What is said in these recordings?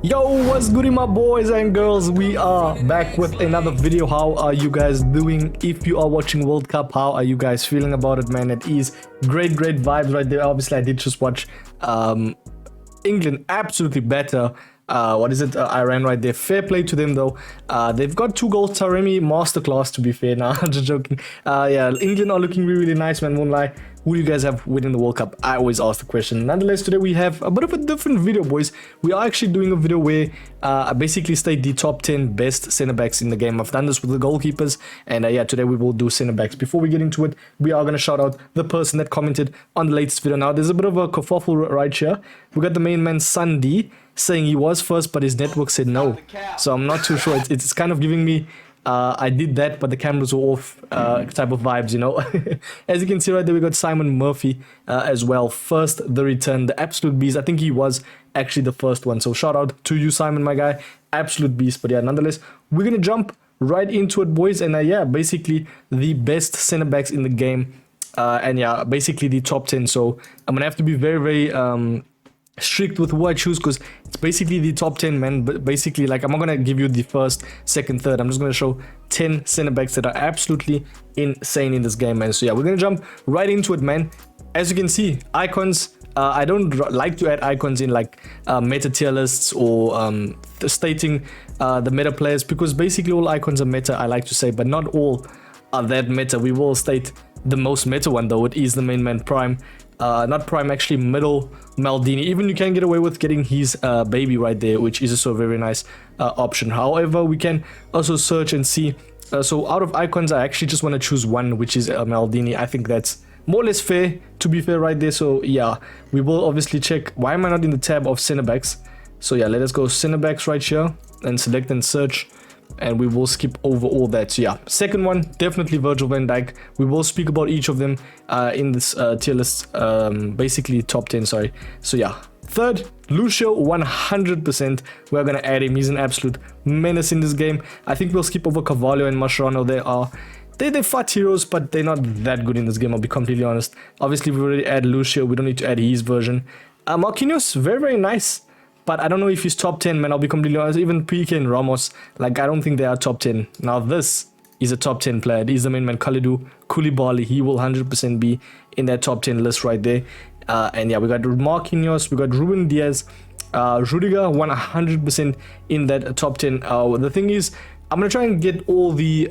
Yo, what's goody my boys and girls? We are back with another video. How are you guys doing? If you are watching World Cup, how are you guys feeling about it, man? It is great vibes right there. Obviously I did just watch England absolutely better. Iran right there. Fair play to them though. They've got 2 goals. Taremi masterclass, to be fair. Nah, just joking. Yeah, England are looking really nice, man. Won't lie. Who do you guys have winning the World Cup? I always ask the question. Nonetheless, today we have a bit of a different video, boys. We are actually doing a video where I basically state the top 10 best center backs in the game. I've done this with the goalkeepers, and yeah, today we will do center backs. Before we get into it, we are going to shout out the person that commented on the latest video. Now, there's a bit of a kerfuffle right here. We got the main man, Sandy, saying he was first, but his network said no. So I'm not too sure. It's kind of giving me I did that, but the cameras were off type of vibes, you know. As you can see right there, we got Simon Murphy as well. First, the return, the absolute beast. I think he was actually the first one. So shout out to you, Simon, my guy. Absolute beast. But yeah, nonetheless, we're going to jump right into it, boys. And yeah, basically the best center backs in the game. And yeah, basically the top 10. So I'm going to have to be very strict with who I choose, because it's basically the top 10, man. But basically, like, I'm not gonna give you the first, second, third. I'm just gonna show 10 center backs that are absolutely insane in this game, man. So yeah, we're gonna jump right into it, man. As you can see, icons, I don't like to add icons in like meta tier lists or stating the meta players, because basically all icons are meta, I like to say, but not all are that meta. We will state the most meta one though. It is the main man Prime. Not Prime, actually middle Maldini. Even you can get away with getting his baby right there, which is also a very nice option. However, we can also search and see. So out of icons, I actually just want to choose one, which is Maldini. I think that's more or less fair, to be fair, right there. So yeah, we will obviously check. Why am I not in the tab of center backs? So yeah, let us go center backs right here and select and search. And we will skip over all that. So yeah, second one, definitely Virgil van Dijk. We will speak about each of them in this tier list, basically top 10, sorry. So yeah, third, Lucio, 100%. We're gonna add him. He's an absolute menace in this game. I think we'll skip over Carvalho and Mascherano. They're fat heroes, but they're not that good in this game, I'll be completely honest. Obviously, we already add Lucio. We don't need to add his version. Marquinhos, very nice. But I don't know if he's top 10, man. I'll be completely honest. Even Piqué and Ramos, like, I don't think they are top 10. Now, this is a top 10 player. He's the main man, Kalidou Koulibaly. He will 100% be in that top 10 list right there. And yeah, we got Marquinhos, we got Ruben Diaz, Rudiger, 100% in that top 10. The thing is, I'm going to try and get all the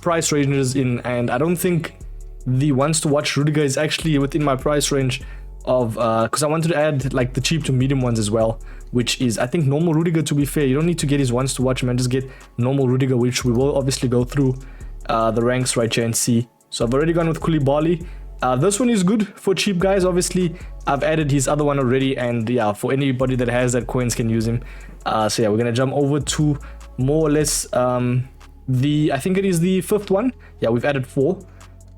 price ranges in. And I don't think the ones to watch Rudiger is actually within my price range of because I wanted to add like the cheap to medium ones as well, which is I think normal Rudiger. To be fair, you don't need to get his ones to watch, man. Just get normal Rudiger, which we will obviously go through the ranks right here and see. So I've already gone with Koulibaly. This one is good for cheap guys. Obviously I've added his other one already, and yeah, for anybody that has that coins can use him. So yeah, we're gonna jump over to more or less I think it is the fifth one. Yeah, we've added 4.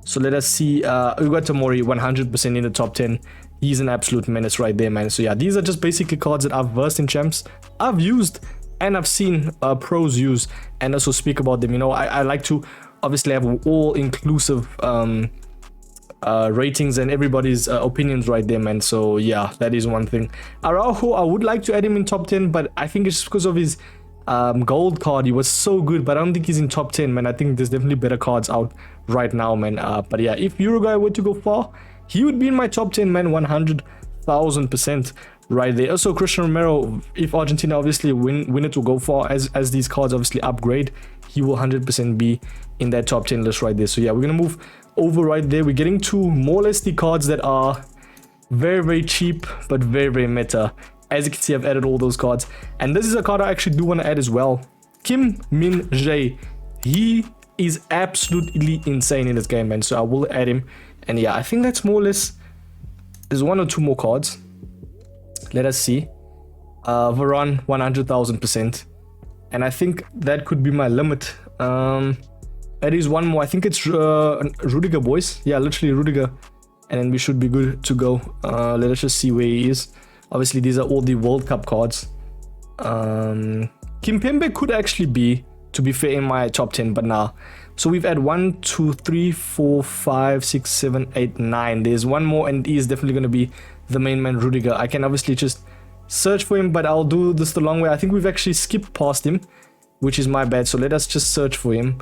So let us see. We got Tomori, 100% in the top 10. He's an absolute menace right there, man. So yeah, these are just basically cards that I've versed in champs. I've used and I've seen pros use and also speak about them. You know, I like to obviously have all inclusive ratings and everybody's opinions right there, man. So yeah, that is one thing. Araujo, I would like to add him in top 10, but I think it's just because of his gold card. He was so good, but I don't think he's in top 10, man. I think there's definitely better cards out right now, man. But yeah, if Uruguay were to go far, he would be in my top 10, man. 100,000% right there. Also, Christian Romero, if Argentina obviously win it to go far, as these cards obviously upgrade, he will 100% be in that top 10 list right there. So yeah, we're gonna move over right there. We're getting to more or less the cards that are very cheap but very meta. As you can see, I've added all those cards, and this is a card I actually do want to add as well. Kim Min Jae, he is absolutely insane in this game, man. So I will add him. And yeah, I think that's more or less. There's 1 or 2 more cards. Let us see. Varane, 100,000%. And I think that could be my limit. There is one more. I think it's Rudiger, boys. Yeah, literally Rudiger. And then we should be good to go. Let us just see where he is. Obviously, these are all the World Cup cards. Kimpembe could actually be, to be fair, in my top 10, but nah. So we've had 1, 2, 3, 4, 5, 6, 7, 8, 9. There's one more, and he is definitely going to be the main man, Rudiger. I can obviously just search for him, but I'll do this the long way. I think we've actually skipped past him, which is my bad. So let us just search for him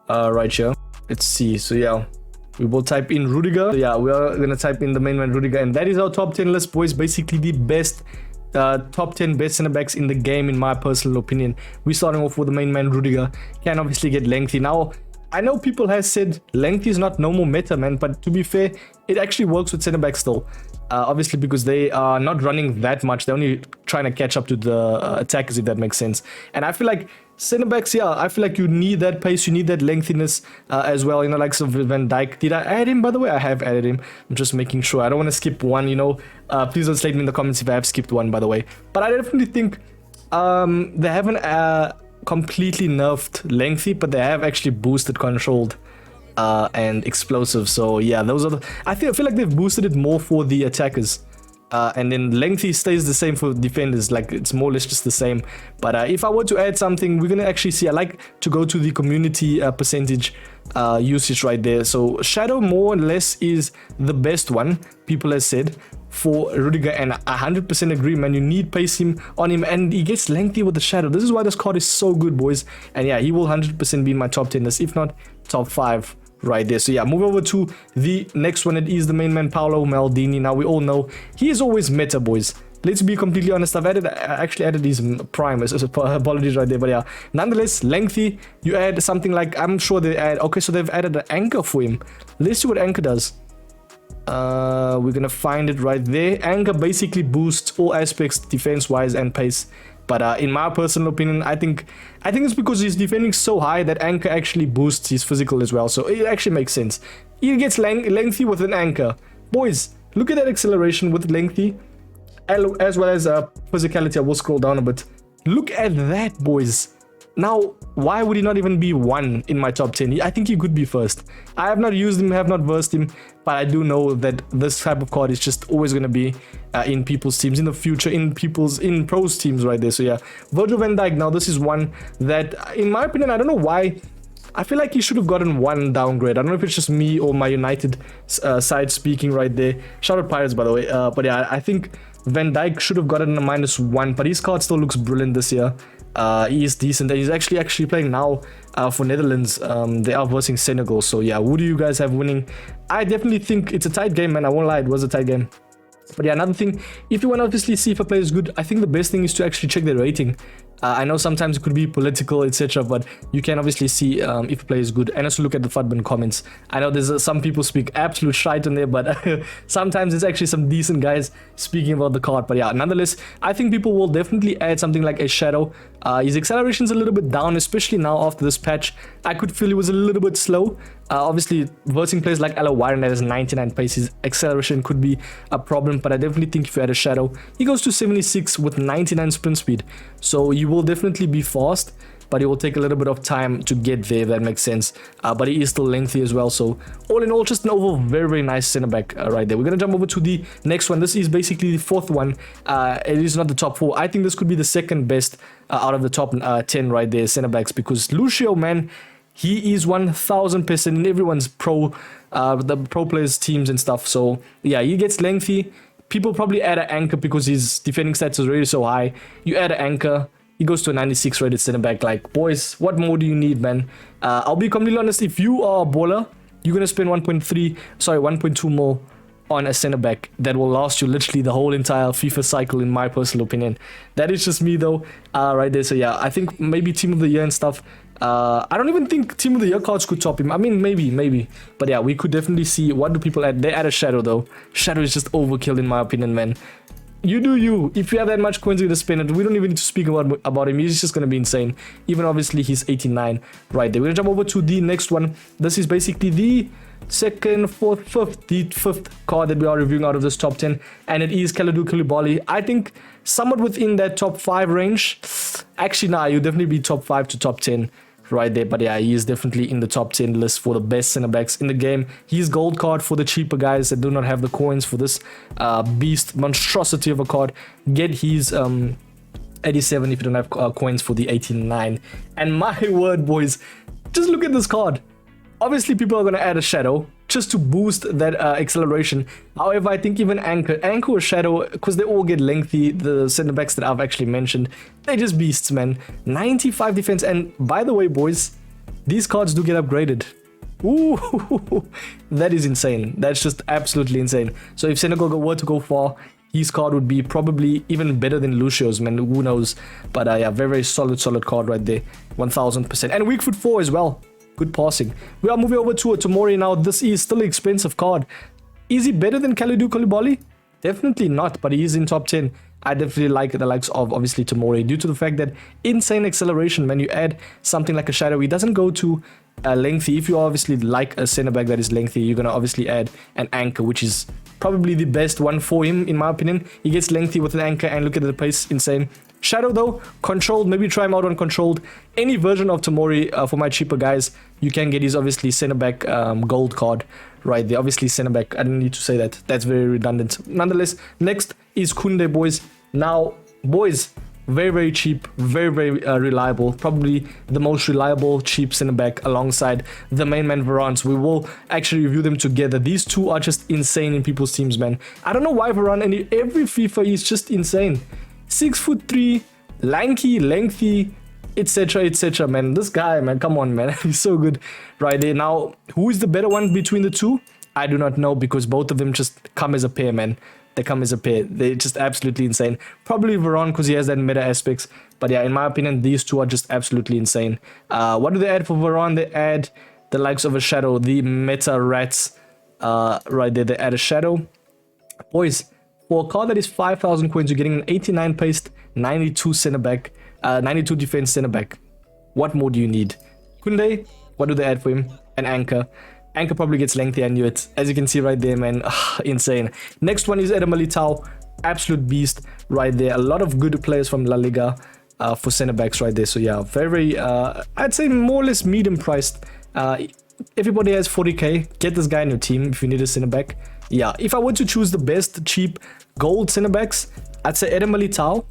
right here. Let's see. So yeah, we will type in Rudiger. So yeah, we are gonna type in the main man Rudiger, and that is our top 10 list, boys. Basically the best top 10 best center backs in the game, in my personal opinion. We're starting off with the main man Rudiger. Can obviously get lengthy. Now I know people have said lengthy is not no more meta, man, but to be fair, it actually works with center backs still. Obviously because they are not running that much, they're only trying to catch up to the attackers, if that makes sense. And I feel like center backs, yeah, I feel like you need that pace, you need that lengthiness as well, you know, like some Van Dijk. Did I add him, by the way? I have added him. I'm just making sure. I don't want to skip one, you know. Please don't slate me in the comments if I have skipped one, by the way. But I definitely think they haven't completely nerfed lengthy, but they have actually boosted controlled and explosive. So yeah, those are the, I feel like they've boosted it more for the attackers, and then lengthy stays the same for defenders. Like it's more or less just the same. But if I were to add something, we're gonna actually see, I like to go to the community percentage usage right there. So shadow more or less is the best one, people have said, for Rudiger, and I 100% agree, man. You need pace him on him, and he gets lengthy with the shadow. This is why this card is so good, boys. And yeah, he will 100% be in my top 10 list, if not top 5 right there. So yeah, move over to the next one. It is the main man Paolo Maldini. Now we all know he is always meta, boys. Let's be completely honest. I actually added his prime, so apologies right there, but yeah, nonetheless, lengthy. You add something like, I'm sure they add, okay, so they've added an anchor for him. Let's see what anchor does. We're gonna find it right there. Anchor basically boosts all aspects, defense wise and pace. But in my personal opinion, I think it's because he's defending so high that anchor actually boosts his physical as well. So it actually makes sense. He gets lengthy with an anchor. Boys, look at that acceleration with lengthy, as well as physicality. I will scroll down a bit. Look at that, boys. Now, why would he not even be 1 in my top 10? I think he could be first. I have not used him, have not versed him, but I do know that this type of card is just always going to be in people's teams in the future, in pros teams right there. So yeah, Virgil van Dijk. Now this is one that, in my opinion, I don't know why, I feel like he should have gotten 1 downgrade. I don't know if it's just me or my United side speaking right there. Shout out Pirates, by the way. But yeah, I think Van Dijk should have gotten a -1, but his card still looks brilliant this year. He is decent, and he's actually playing now for Netherlands. They are versing Senegal. So yeah, who do you guys have winning? I definitely think it's a tight game, man. I won't lie, it was a tight game. But yeah, another thing, if you want to obviously see if a player is good, I think the best thing is to actually check their rating. I know sometimes it could be political, etc., but you can obviously see if a player is good, and also look at the FUTBIN comments. I know there's some people speak absolute shite on there, but sometimes there's actually some decent guys speaking about the card. But yeah, nonetheless, I think people will definitely add something like a shadow. His acceleration's a little bit down, especially now after this patch. I could feel he was a little bit slow. Obviously, versing players like Ella Warren that has 99 pace, his acceleration could be a problem, but I definitely think if you add a shadow, he goes to 76 with 99 sprint speed. So you will definitely be fast, but it will take a little bit of time to get there, if that makes sense. But he is still lengthy as well. So all in all, just an overall very nice center back right there. We're going to jump over to the next one. This is basically the 4th one. It is not the top 4. I think this could be the 2nd best out of the top 10 right there, center backs, because Lucio, man, he is 1000% in everyone's the pro players teams and stuff. So yeah, he gets lengthy. People probably add an anchor because his defending stats is already so high. You add an anchor, he goes to a 96 rated center back. Like, boys, what more do you need, man? I'll be completely honest, if you are a baller, you're gonna spend 1.2 mil on a center back that will last you literally the whole entire FIFA cycle, in my personal opinion. That is just me though, right there. So yeah, I think maybe team of the year and stuff. I don't even think team of the year cards could top him. I mean, maybe, but yeah, we could definitely see. What do people add? They add a shadow though. Shadow is just overkill in my opinion, man. You do you. If you have that much coins, you're gonna spend it. We don't even need to speak about him. He's just gonna be insane. Even obviously he's 89 right there. We're gonna jump over to the next one. This is basically the second, fourth, fifth card that we are reviewing out of this top 10, and it is Kalidou Koulibaly. I think somewhat within that top 5 range. Actually, nah, you definitely be top 5 to top 10 right there. But yeah, he is definitely in the top 10 list for the best center backs in the game. He's gold card for the cheaper guys that do not have the coins for this beast monstrosity of a card. Get his 87 if you don't have coins for the 89. And my word, boys, just look at this card. Obviously, people are going to add a shadow just to boost that acceleration. However, I think even Anchor or Shadow, because they all get lengthy, the center backs that I've actually mentioned, they're just beasts, man. 95 defense, and by the way, boys, these cards do get upgraded. Ooh, that is insane. That's just absolutely insane. So if Senegal were to go far, his card would be probably even better than Lucio's, man. Who knows? But yeah, very solid card right there. 1000%. And weak foot 4 as well. Good passing. We are moving over to a Tomori now. This is still an expensive card. Is he better than Kalidou Koulibaly? Definitely not, but he is in top 10. I definitely like the likes of, obviously, Tomori, due to the fact that insane acceleration, when you add something like a Shadow, he doesn't go too lengthy. If you obviously like a center back that is lengthy, you're going to obviously add an Anchor, which is probably the best one for him, in my opinion. He gets lengthy with an Anchor, and look at the pace, insane. Shadow though, controlled, maybe try him out on controlled. Any version of Tomori for my cheaper guys, you can get his obviously center back gold card right there. Obviously center back, I didn't need to say that. That's very redundant. Nonetheless, next is Kunde, boys. Now, boys, very cheap, very reliable. Probably the most reliable cheap center back alongside the main man Varane. So we will actually review them together. These two are just insane in people's teams, man. I don't know why Varane, and every FIFA is just insane. 6'3", lanky, lengthy, etc, man. This guy, man, come on, man. He's so good right there. Now, who is the better one between the two? I do not know, because both of them just come as a pair, man. They come as a pair. They're just absolutely insane. Probably Varane, because he has that meta aspects. But yeah, in my opinion, these two are just absolutely insane. What do they add for Varane? They add the likes of a Shadow, the meta rats right there. They add a Shadow. Boys, for a card that is 5,000 coins, you're getting an 89 pace, 92 center back, 92 defense center back. What more do you need? Kunde, what do they add for him? An Anchor. Anchor probably gets lengthy, I knew it. As you can see right there, man, insane. Next one is Eder Militao, absolute beast right there. A lot of good players from La Liga for center backs right there. So yeah, very, I'd say more or less medium priced. Everybody has 40k. Get this guy in your team if you need a center back. Yeah, if I were to choose the best cheap gold center backs, I'd say Eder Militao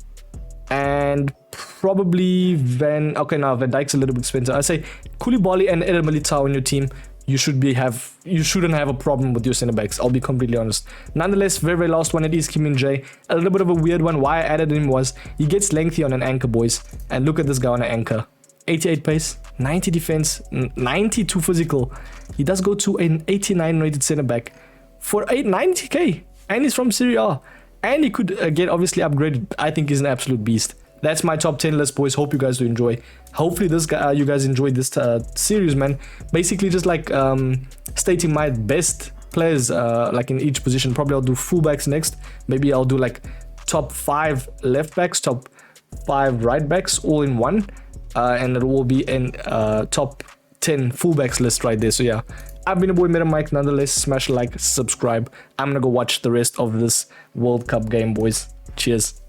and probably Van Dijk's a little bit expensive. I'd say Koulibaly and Eder Militao in your team. You shouldn't have a problem with your center backs. I'll be completely honest. Nonetheless, very last one, it is Kim Min-jae. A little bit of a weird one. Why I added him was he gets lengthy on an Anchor, boys. And look at this guy on an Anchor. 88 pace, 90 defense, 92 physical. He does go to an 89 rated center back for 90k, and he's from Serie A, and he could get obviously upgraded. I think he's an absolute beast. That's my top 10 list, boys. Hope you guys do enjoy. Hopefully this guy, you guys enjoyed this series, man. Basically just like stating my best players like in each position. Probably I'll do fullbacks next. Maybe I'll do like top 5 left backs, top 5 right backs, all in one, and it will be in top 10 fullbacks list right there. So yeah, I've been a boy MetaMike. Nonetheless, smash a like, subscribe. I'm gonna go watch the rest of this World Cup game, boys. Cheers.